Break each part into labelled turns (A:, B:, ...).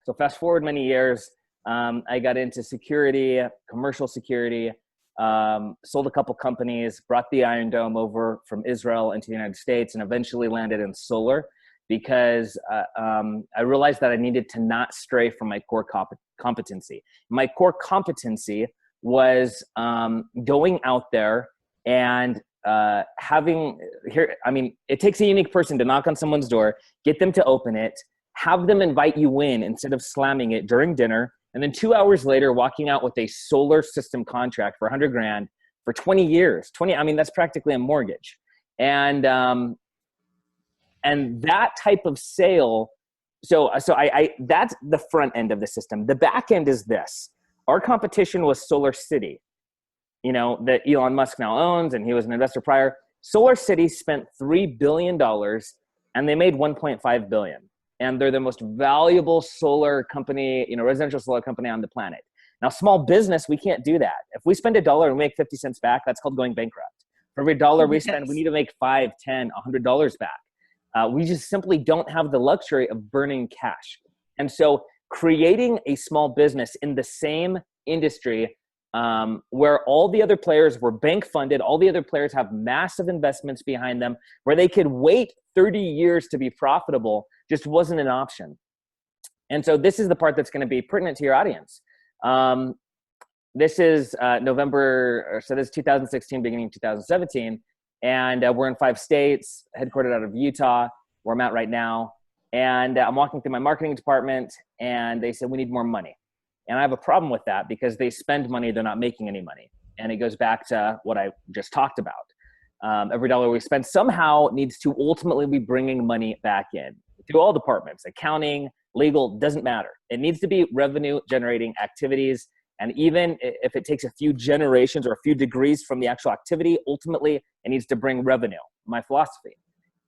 A: So fast forward many years, I got into security, commercial security, sold a couple companies, brought the Iron Dome over from Israel into the United States, and eventually landed in solar because I realized that I needed to not stray from my core competency. My core competency was going out there and it takes a unique person to knock on someone's door, get them to open it, have them invite you in instead of slamming it during dinner, and then 2 hours later walking out with a solar system contract for $100 grand for 20 years. That's practically a mortgage. And that type of sale, so that's the front end of the system. The back end is this. Our competition was Solar City, that Elon Musk now owns, and he was an investor prior. Solar City spent $3 billion and they made $1.5 billion. And they're the most valuable solar company, residential solar company on the planet. Now, small business, we can't do that. If we spend $1 and make 50 cents back, that's called going bankrupt. For every dollar we spend, we need to make $5, $10, $100 back. We just simply don't have the luxury of burning cash. And so creating a small business in the same industry where all the other players were bank funded, all the other players have massive investments behind them, where they could wait 30 years to be profitable, just wasn't an option. And so this is the part that's going to be pertinent to your audience. This is November, so this is 2016, beginning of 2017. And we're in 5 states, headquartered out of Utah, where I'm at right now. And I'm walking through my marketing department, and they said, we need more money. And I have a problem with that because they spend money, they're not making any money. And it goes back to what I just talked about. Every dollar we spend somehow needs to ultimately be bringing money back in through all departments, accounting, legal, doesn't matter. It needs to be revenue generating activities. And even if it takes a few generations or a few degrees from the actual activity, ultimately it needs to bring revenue, my philosophy.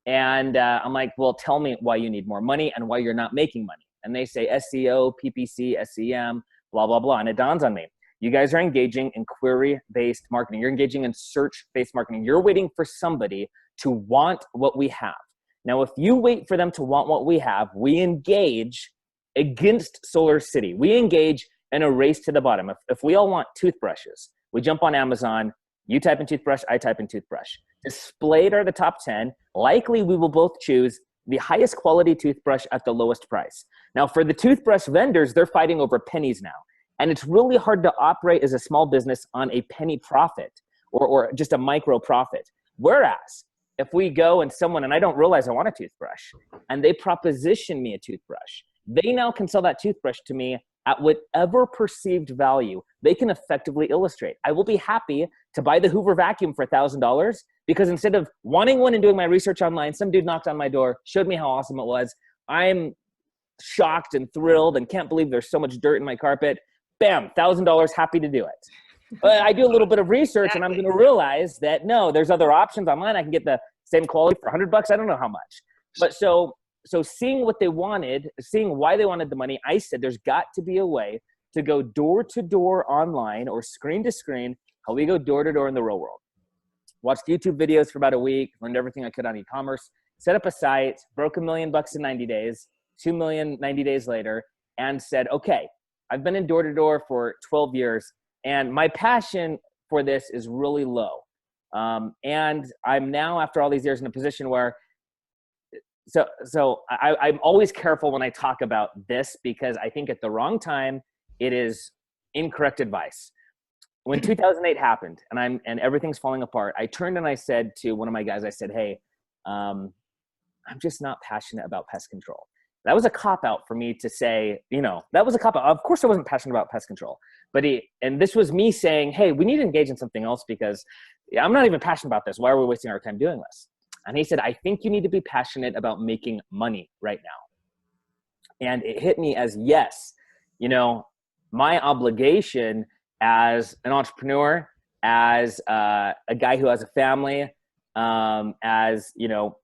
A: And I'm like, well, tell me why you need more money and why you're not making money. And they say SEO, PPC, SEM, blah, blah, blah. And it dawns on me. You guys are engaging in query-based marketing. You're engaging in search-based marketing. You're waiting for somebody to want what we have. Now, if you wait for them to want what we have, we engage against Solar City. We engage in a race to the bottom. If we all want toothbrushes, we jump on Amazon, you type in toothbrush, I type in toothbrush. Displayed are the top 10. Likely we will both choose the highest quality toothbrush at the lowest price. Now, for the toothbrush vendors, they're fighting over pennies now. And it's really hard to operate as a small business on a penny profit or just a micro profit. Whereas if we go and I don't realize I want a toothbrush, and they proposition me a toothbrush, they now can sell that toothbrush to me at whatever perceived value they can effectively illustrate. I will be happy to buy the Hoover vacuum for $1,000 because instead of wanting one and doing my research online, some dude knocked on my door, showed me how awesome it was. I'm shocked and thrilled and can't believe there's so much dirt in my carpet. Bam, $1,000, happy to do it. But I do a little bit of research and I'm going to realize that no, there's other options online. I can get the same quality for $100. I don't know how much. But so seeing what they wanted, seeing why they wanted the money, I said there's got to be a way to go door to door online or screen to screen, how we go door to door in the real world. Watched YouTube videos for about a week, learned everything I could on e-commerce, set up a site, broke $1 million in 90 days, 2 million 90 days later, and said, okay, I've been in door to door for 12 years and my passion for this is really low. And I'm now, after all these years, in a position where I'm always careful when I talk about this because I think at the wrong time, it is incorrect advice. When 2008 happened and everything's falling apart, I turned and I said to one of my guys, I said, hey, I'm just not passionate about pest control. That was a cop-out for me to say, that was a cop-out. Of course I wasn't passionate about pest control. And this was me saying, hey, we need to engage in something else because I'm not even passionate about this. Why are we wasting our time doing this? And he said, I think you need to be passionate about making money right now. And it hit me as, yes, my obligation as an entrepreneur, as a guy who has a family, as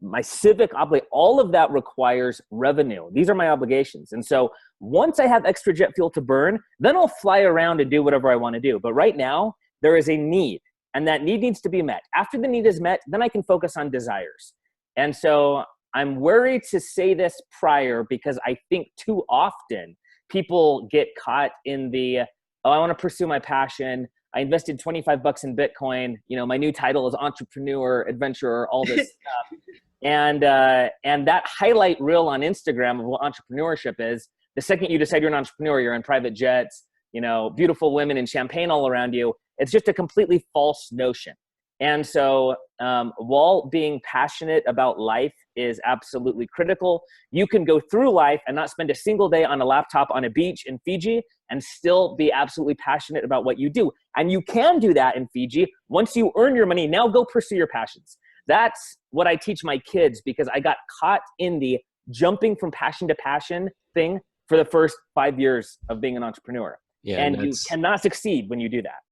A: my civic obligation, all of that requires revenue. These are my obligations. And so once I have extra jet fuel to burn, then I'll fly around and do whatever I want to do. But right now there is a need and that need needs to be met. After the need is met, then I can focus on desires. And so I'm worried to say this prior because I think too often people get caught in the, oh, I want to pursue my passion. I invested $25 in Bitcoin. My new title is entrepreneur, adventurer, all this stuff. And that highlight reel on Instagram of what entrepreneurship is, the second you decide you're an entrepreneur, you're in private jets, beautiful women and champagne all around you. It's just a completely false notion. And so while being passionate about life is absolutely critical, you can go through life and not spend a single day on a laptop on a beach in Fiji and still be absolutely passionate about what you do. And you can do that in Fiji. Once you earn your money, now go pursue your passions. That's what I teach my kids, because I got caught in the jumping from passion to passion thing for the first 5 years of being an entrepreneur. Yeah, and you cannot succeed when you do that.